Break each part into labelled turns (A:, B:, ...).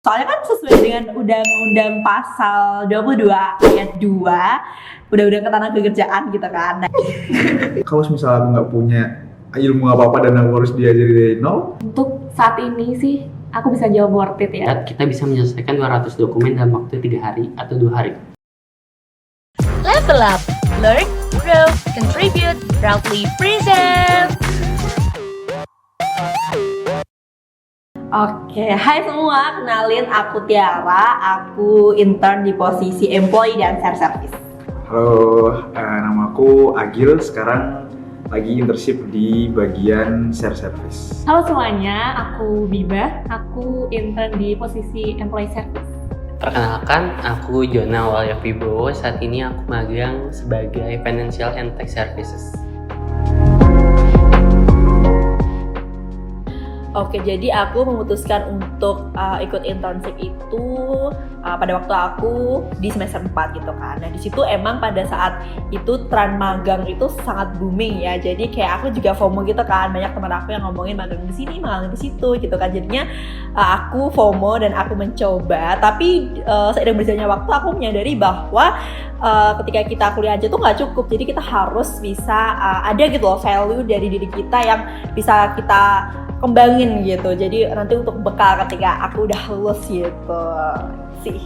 A: Soalnya kan sesuai dengan Undang-Undang Pasal 22 Ayat 2 Undang-Undang Ketenagakerjaan gitu kan.
B: Kalau misalnya aku nggak punya ilmu apa-apa dan aku harus diajari dari nol,
C: Untuk saat ini sih aku bisa jawab worth it ya.
D: Kita bisa menyelesaikan 200 dokumen dalam waktu 3 hari atau 2 hari.
E: Level up, learn, grow, contribute, proudly present.
A: Oke, hai semua, kenalin aku Tiara, aku intern di posisi employee dan share service.
B: halo, nama aku Agil, sekarang lagi internship di bagian share service.
C: Halo semuanya, aku Biba, aku intern di posisi employee service.
D: Perkenalkan, aku Jona Walyavibowo. Saat ini aku magang sebagai Financial and Tax Services.
A: Oke, jadi aku memutuskan untuk ikut internship itu pada waktu aku di semester 4 gitu kan. Nah, di situ emang pada saat itu tren magang itu sangat booming ya. Jadi kayak aku juga FOMO gitu kan. Banyak teman aku yang ngomongin magang di sini, magang di situ gitu kan. Jadinya aku FOMO dan aku mencoba. Tapi seiring berjalannya waktu aku menyadari bahwa ketika kita kuliah aja tuh nggak cukup. Jadi kita harus bisa ada gitu loh value dari diri kita yang bisa kita kembangin gitu. Jadi nanti untuk bekal ketika aku udah lulus gitu sih.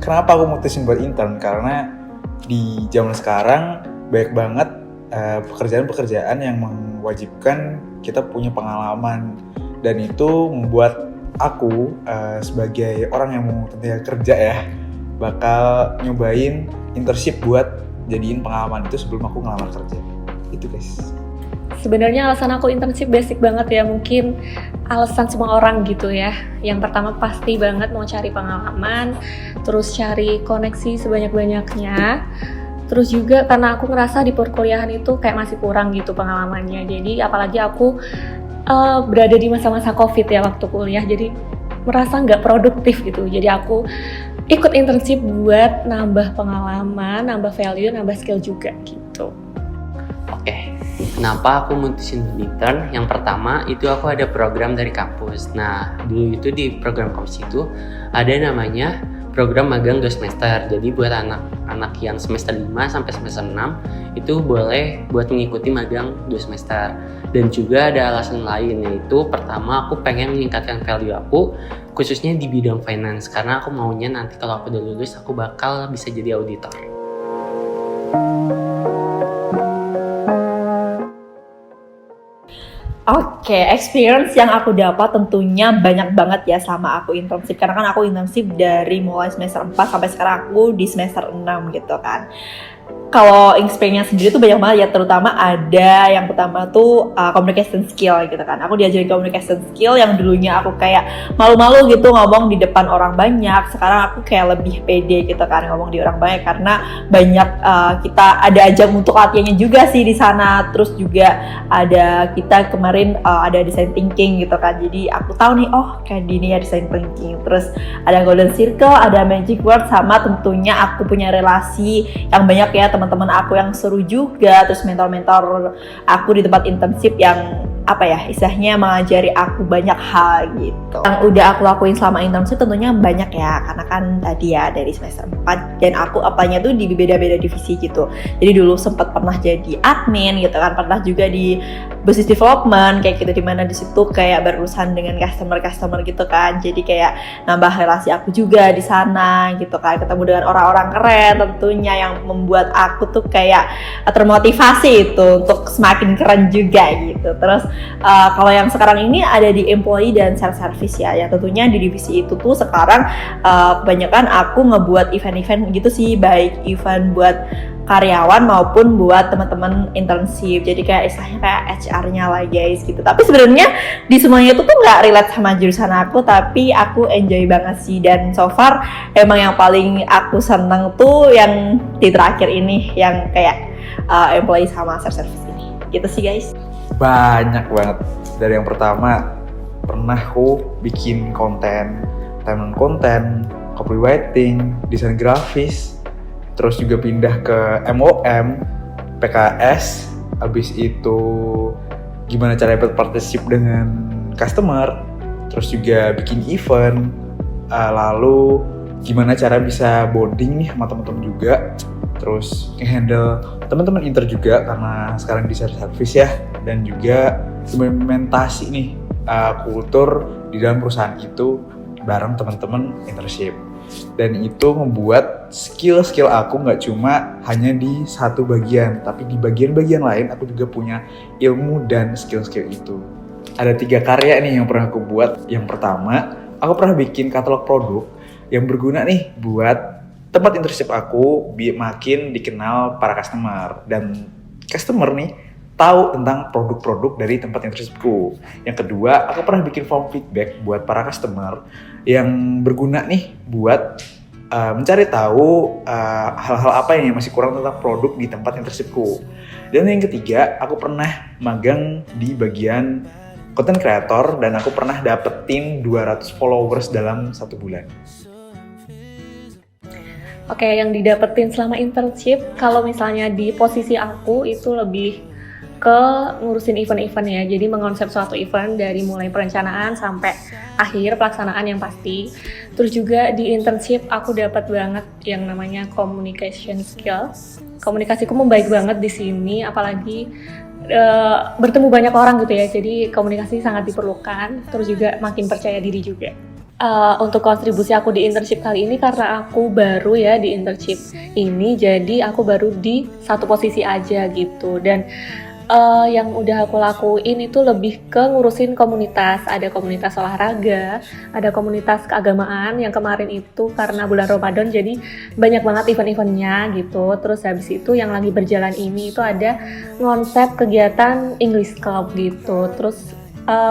B: Kenapa aku mutusin buat intern? Karena di zaman sekarang banyak banget pekerjaan-pekerjaan yang mewajibkan kita punya pengalaman, dan itu membuat aku sebagai orang yang mau tentunya kerja ya, bakal nyobain internship buat jadiin pengalaman itu sebelum aku ngelamar kerja. Itu guys.
C: Sebenarnya alasan aku internship basic banget ya, mungkin alasan semua orang gitu ya. Yang pertama pasti banget mau cari pengalaman, terus cari koneksi sebanyak-banyaknya. Terus juga karena aku ngerasa di perkuliahan itu kayak masih kurang gitu pengalamannya. Jadi apalagi aku berada di masa-masa COVID ya waktu kuliah, jadi merasa nggak produktif gitu. Jadi aku ikut internship buat nambah pengalaman, nambah value, nambah skill juga gitu.
D: Oke, kenapa aku mutusin intern? Yang pertama itu aku ada program dari kampus. Nah, dulu itu di program kampus itu ada namanya program magang 2 semester. Jadi buat anak-anak yang semester 5 sampai semester 6 itu boleh buat mengikuti magang 2 semester. Dan juga ada alasan lain, yaitu pertama aku pengen meningkatkan value aku khususnya di bidang finance, karena aku maunya nanti kalau aku udah lulus aku bakal bisa jadi auditor.
A: Oke, experience yang aku dapat tentunya banyak banget ya selama aku internship. Karena kan aku internship dari mulai semester 4 sampai sekarang aku di semester 6 gitu kan. Kalau experience sendiri tuh banyak banget ya, terutama ada yang pertama tuh communication skill gitu kan. Aku diajarin communication skill yang dulunya aku kayak malu-malu gitu ngomong di depan orang banyak. Sekarang aku kayak lebih pede gitu kan ngomong di orang banyak, karena banyak kita ada ajang untuk latihannya juga sih di sana. Terus juga ada kita kemarin ada design thinking gitu kan. Jadi aku tahu nih, oh kayak gini ya design thinking. Terus ada golden circle, ada magic word, sama tentunya aku punya relasi yang banyak ya, teman-teman aku yang seru juga, terus mentor-mentor aku di tempat internship yang apa ya, istilahnya mengajari aku banyak hal gitu. Yang udah aku lakuin selama internship tentunya banyak ya, karena kan tadi ya dari semester 4 dan aku apanya tuh di beda-beda divisi gitu. Jadi dulu sempat pernah jadi admin gitu kan, pernah juga di business development kayak gitu, dimana di situ kayak berurusan dengan customer gitu kan. Jadi kayak nambah relasi aku juga di sana gitu kan, ketemu dengan orang-orang keren tentunya yang membuat aku tuh kayak termotivasi itu untuk semakin keren juga gitu. Terus kalau yang sekarang ini ada di employee dan share service ya, yang tentunya di divisi itu tuh sekarang kebanyakan aku ngebuat event-event gitu sih, baik event buat karyawan maupun buat teman-teman internship. Jadi kayak istilahnya kayak HR-nya lah guys gitu. Tapi sebenarnya di semuanya itu tuh nggak relate sama jurusan aku, tapi aku enjoy banget sih. Dan so far emang yang paling aku seneng tuh yang di terakhir ini, yang kayak employee sama share service ini. Gitu sih guys.
B: Banyak banget. Dari yang pertama, pernah aku bikin konten, timeline konten, copywriting, desain grafis, terus juga pindah ke MOM, PKS, habis itu gimana cara berpartisip dengan customer, terus juga bikin event, lalu gimana cara bisa bonding nih sama teman-teman juga, terus nge-handle teman-teman inter juga karena sekarang di service ya, dan juga implementasi nih kultur di dalam perusahaan itu bareng teman-teman internship. Dan itu membuat skill-skill aku nggak cuma hanya di satu bagian, tapi di bagian-bagian lain aku juga punya ilmu dan skill-skill itu. Ada 3 karya nih yang pernah aku buat. Yang pertama, aku pernah bikin katalog produk yang berguna nih buat tempat internship aku makin dikenal para customer, dan customer nih tahu tentang produk-produk dari tempat internshipku. Yang kedua, aku pernah bikin form feedback buat para customer yang berguna nih buat mencari tahu hal-hal apa yang masih kurang tentang produk di tempat internshipku. Dan yang ketiga, aku pernah magang di bagian content creator dan aku pernah dapetin 200 followers dalam 1 bulan.
C: Oke, yang didapetin selama internship, kalau misalnya di posisi aku itu lebih ke ngurusin event-event ya. Jadi mengonsep suatu event dari mulai perencanaan sampai akhir pelaksanaan yang pasti. Terus juga di internship aku dapat banget yang namanya communication skill. Komunikasiku membaik banget di sini, apalagi bertemu banyak orang gitu ya. Jadi komunikasi sangat diperlukan. Terus juga makin percaya diri juga. Untuk kontribusi aku di internship kali ini karena aku baru ya di internship ini, jadi aku baru di satu posisi aja gitu. Dan yang udah aku lakuin itu lebih ke ngurusin komunitas. Ada komunitas olahraga, ada komunitas keagamaan yang kemarin itu karena bulan Ramadan jadi banyak banget event-eventnya gitu. Terus habis itu yang lagi berjalan ini itu ada konsep kegiatan English Club gitu. Terus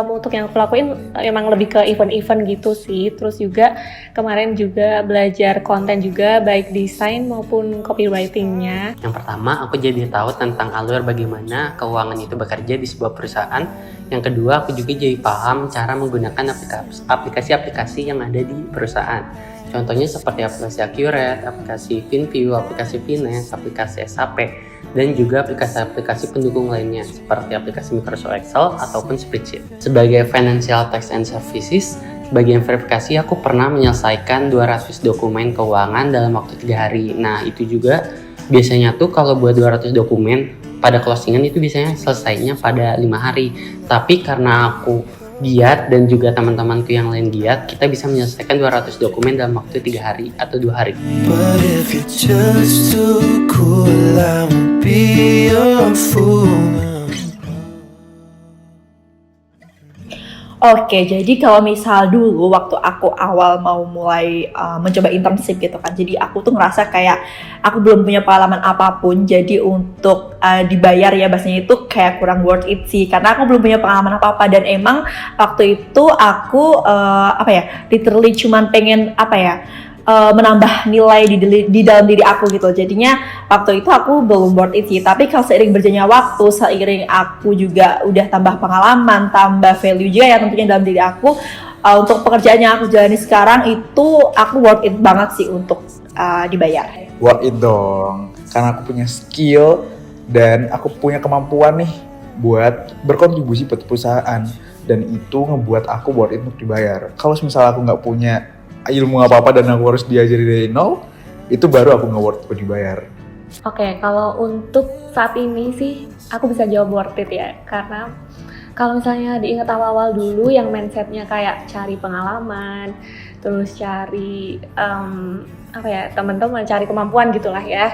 C: untuk yang aku lakuin emang lebih ke event-event gitu sih. Terus juga kemarin juga belajar konten juga, baik desain maupun copywriting-nya.
D: Yang pertama, aku jadi tahu tentang alur bagaimana keuangan itu bekerja di sebuah perusahaan. Yang kedua, aku juga jadi paham cara menggunakan aplikasi-aplikasi yang ada di perusahaan. Contohnya seperti aplikasi Accurate, aplikasi FinView, aplikasi Finance, aplikasi SAP, dan juga aplikasi-aplikasi pendukung lainnya seperti aplikasi Microsoft Excel ataupun Spreadsheet. Sebagai Financial Tax and Services, sebagai verifikasi aku pernah menyelesaikan 200 dokumen keuangan dalam waktu 3 hari. Nah, itu juga biasanya tuh kalau buat 200 dokumen pada closingan itu biasanya selesainya pada 5 hari. Tapi karena aku giat dan juga teman-temanku yang lain giat, kita bisa menyelesaikan 200 dokumen dalam waktu 3 hari atau 2 hari.
F: But if you're just too cool, I won't be your fool.
A: Oke, jadi kalau misal dulu waktu aku awal mau mulai mencoba internship gitu kan, jadi aku tuh ngerasa kayak aku belum punya pengalaman apapun, jadi untuk dibayar ya bahasanya itu kayak kurang worth it sih, karena aku belum punya pengalaman apa-apa. Dan emang waktu itu aku literally cuman pengen menambah nilai di dalam diri aku gitu. Jadinya waktu itu aku belum worth it sih. Tapi kalau seiring berjalannya waktu, seiring aku juga udah tambah pengalaman, tambah value juga ya tentunya dalam diri aku, untuk pekerjaan yang aku jalani sekarang itu aku worth it banget sih untuk dibayar.
B: Worth it dong, karena aku punya skill dan aku punya kemampuan nih buat berkontribusi buat perusahaan, dan itu ngebuat aku worth it untuk dibayar. Kalau misalnya aku nggak punya ilmu apa-apa dan aku harus diajari dari nol, itu baru aku nggak worth it dibayar.
C: Oke, kalau untuk saat ini sih aku bisa jawab worth it ya, karena kalau misalnya diingat awal-awal dulu yang mindsetnya kayak cari pengalaman, terus cari teman-teman, cari kemampuan gitulah ya,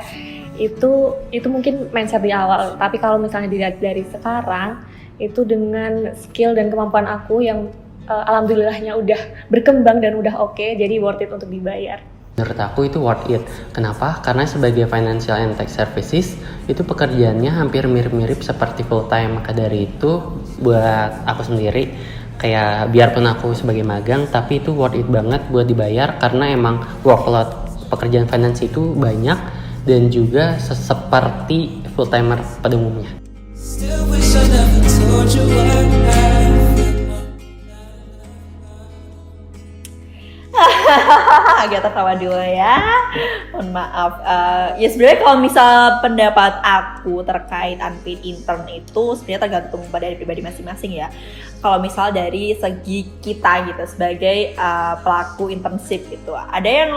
C: itu mungkin mindset di awal. Tapi kalau misalnya dilihat dari sekarang, itu dengan skill dan kemampuan aku yang alhamdulillahnya udah berkembang dan udah oke, jadi worth it untuk dibayar.
D: Menurut aku itu worth it. Kenapa? Karena sebagai Financial and Tax Services itu pekerjaannya hampir mirip-mirip seperti full time. Maka dari itu buat aku sendiri kayak biarpun aku sebagai magang, tapi itu worth it banget buat dibayar karena emang workload pekerjaan finance itu banyak dan juga seperti full timer pada umumnya.
F: Still wish I never told you what I have.
A: agak tertawa dulu ya. Mohon maaf. Ya sebenarnya kalau misal pendapat aku terkait unpaid intern itu sebenarnya tergantung pada pribadi masing-masing ya. Kalau misal dari segi kita gitu sebagai pelaku internship gitu, ada yang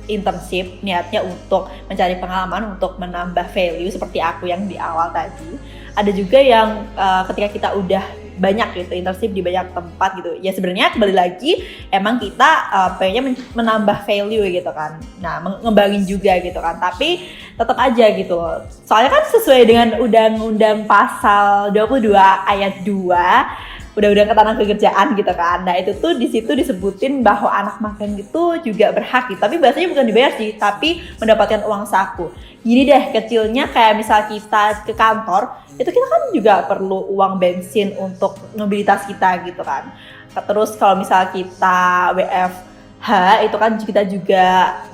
A: internship niatnya untuk mencari pengalaman, untuk menambah value seperti aku yang di awal tadi. Ada juga yang ketika kita udah banyak gitu internship di banyak tempat gitu, ya sebenarnya kembali lagi emang kita pengennya menambah value gitu kan, nah ngembangin juga gitu kan, tapi tetap aja gitu loh. Soalnya kan sesuai dengan Undang-Undang Pasal 22 ayat 2 Undang-Undang Ketenagakerjaan gitu kan. Nah itu tuh di situ disebutin bahwa anak magang itu juga berhak gitu. Tapi bahasanya bukan dibayar sih, tapi mendapatkan uang saku. Gini deh kecilnya kayak misal kita ke kantor, itu kita kan juga perlu uang bensin untuk mobilitas kita gitu kan. Terus kalau misal kita WFH itu kan kita juga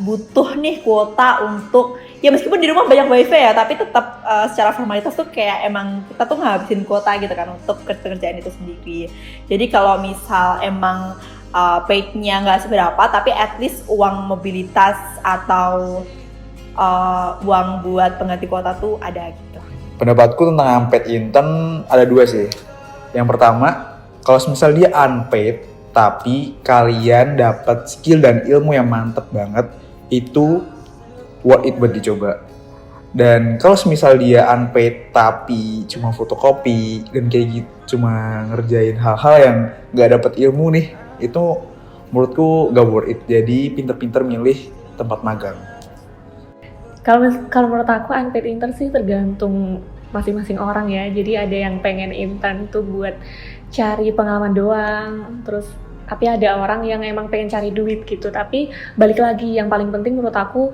A: butuh nih kuota untuk, ya meskipun di rumah banyak wifi ya, tapi tetap secara formalitas tuh kayak emang kita tuh ngabisin kuota gitu kan untuk pekerjaan itu sendiri. Jadi kalau misal emang paid-nya nggak seberapa, tapi at least uang mobilitas atau uang buat pengganti kuota tuh ada gitu.
B: Pendapatku tentang unpaid intern ada dua sih. Yang pertama, kalau misal dia unpaid tapi kalian dapat skill dan ilmu yang mantep banget, itu worth it buat dicoba. Dan kalau misal dia unpaid tapi cuma fotokopi dan kayak gitu, cuma ngerjain hal-hal yang nggak dapat ilmu nih, itu menurutku gak worth it. Jadi pinter-pinter milih tempat magang.
C: Kalau menurut aku unpaid intern sih tergantung masing-masing orang ya. Jadi ada yang pengen intern tuh buat cari pengalaman doang, terus tapi ada orang yang emang pengen cari duit gitu. Tapi balik lagi, yang paling penting menurut aku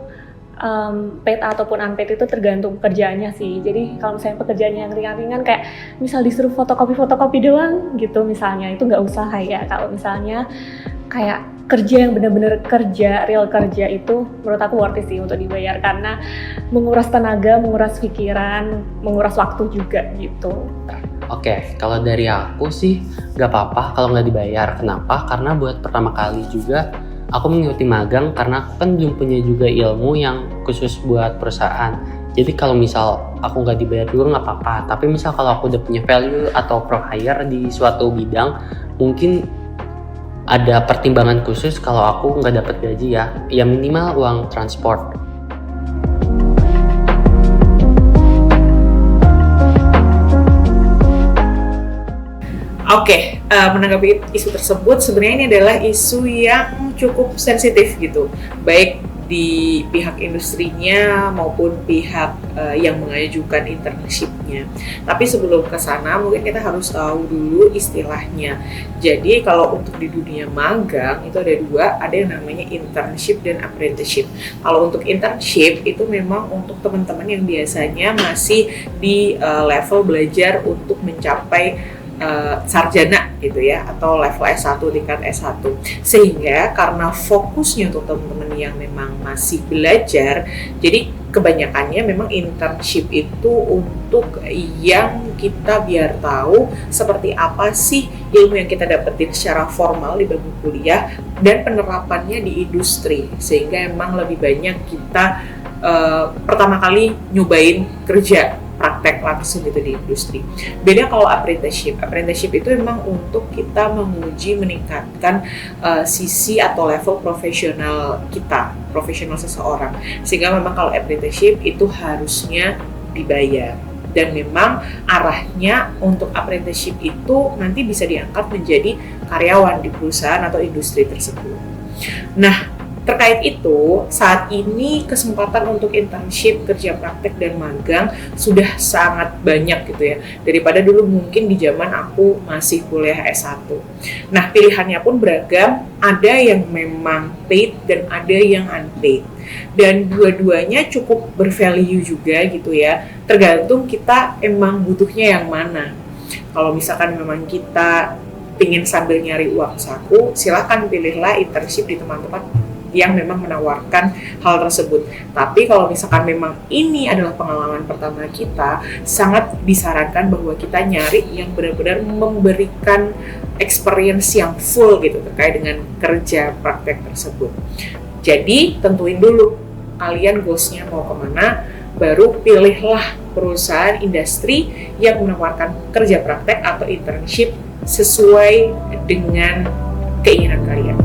C: paid ataupun unpaid itu tergantung pekerjaannya sih. Jadi kalau misalnya pekerjaannya yang ringan-ringan kayak misal disuruh fotokopi doang gitu misalnya, itu nggak usah ya. Kalau misalnya kayak kerja yang benar-benar kerja, real kerja, itu menurut aku worth it sih untuk dibayar, karena menguras tenaga, menguras pikiran, menguras waktu juga gitu.
D: Oke, kalau dari aku sih gak apa-apa kalau nggak dibayar. Kenapa? Karena buat pertama kali juga aku mengikuti magang, karena aku kan belum punya juga ilmu yang khusus buat perusahaan. Jadi kalau misal aku nggak dibayar juga nggak apa-apa. Tapi misal kalau aku udah punya value atau pro hire di suatu bidang, mungkin ada pertimbangan khusus kalau aku nggak dapat gaji ya minimal uang transport.
G: Oke, menanggapi isu tersebut, sebenarnya ini adalah isu yang cukup sensitif gitu, baik di pihak industrinya maupun pihak yang mengajukan internship-nya. Tapi sebelum ke sana, mungkin kita harus tahu dulu istilahnya. Jadi kalau untuk di dunia magang itu ada dua, ada yang namanya internship dan apprenticeship. Kalau untuk internship itu memang untuk teman-teman yang biasanya masih di level belajar untuk mencapai sarjana gitu ya, atau level S1, tingkat S1. Sehingga karena fokusnya untuk teman-teman yang memang masih belajar, jadi kebanyakannya memang internship itu untuk yang kita biar tahu seperti apa sih ilmu yang kita dapetin secara formal di bangku kuliah dan penerapannya di industri, sehingga emang lebih banyak kita pertama kali nyobain kerja praktek langsung gitu di industri. Beda kalau apprenticeship. Apprenticeship itu memang untuk kita menguji, meningkatkan sisi atau level profesional kita, profesional seseorang. Sehingga memang kalau apprenticeship itu harusnya dibayar. Dan memang arahnya untuk apprenticeship itu nanti bisa diangkat menjadi karyawan di perusahaan atau industri tersebut. Nah, terkait itu, saat ini kesempatan untuk internship, kerja praktek, dan magang sudah sangat banyak gitu ya. Daripada dulu mungkin di zaman aku masih kuliah S1. Nah, pilihannya pun beragam, ada yang memang paid dan ada yang unpaid. Dan dua-duanya cukup bervalue juga gitu ya. Tergantung kita emang butuhnya yang mana. Kalau misalkan memang kita ingin sambil nyari uang saku, silakan pilihlah internship di tempat-tempat yang memang menawarkan hal tersebut. Tapi kalau misalkan memang ini adalah pengalaman pertama kita, sangat disarankan bahwa kita nyari yang benar-benar memberikan experience yang full gitu terkait dengan kerja praktek tersebut. Jadi tentuin dulu kalian goals-nya mau kemana, baru pilihlah perusahaan industri yang menawarkan kerja praktek atau internship sesuai dengan keinginan kalian.